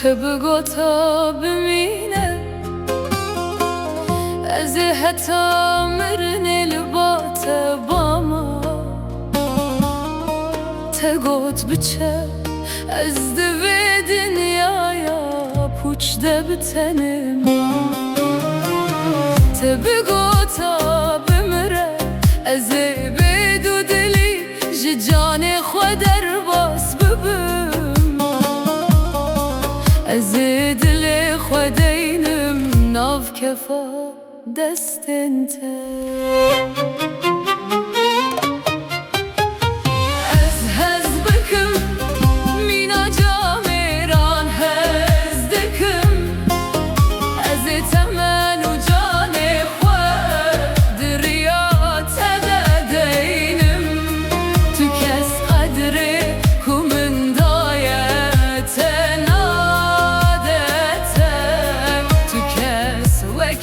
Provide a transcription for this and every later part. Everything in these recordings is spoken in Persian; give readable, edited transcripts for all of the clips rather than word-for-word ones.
بگوتا بمینه از حتا مرن البات باما تگوت بچه از دوی دنیایا پوچ دبتنم تبگوتا بمره از بدو دلی جان خود در باس ببم از دل خودینم ناف کفا دست انت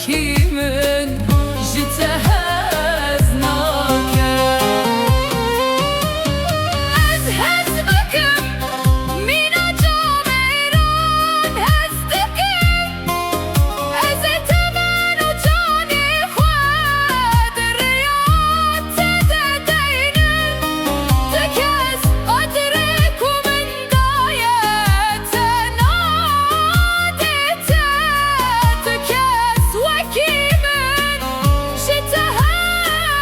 kimin jite heznake az hez bakım mina cameran hezdeki az etemen u cani khwad riyat dedeynim tekez adrekum indayet nadete tekez kimin jite heznake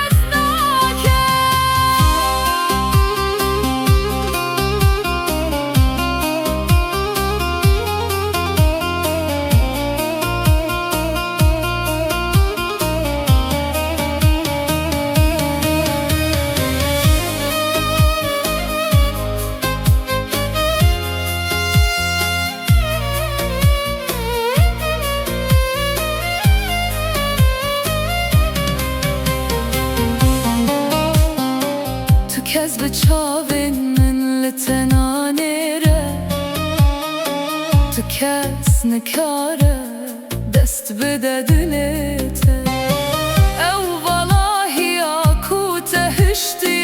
کس به چاوین من لتنانیره تو کس نکاره دست بده دلته او والله یا کوته هشتی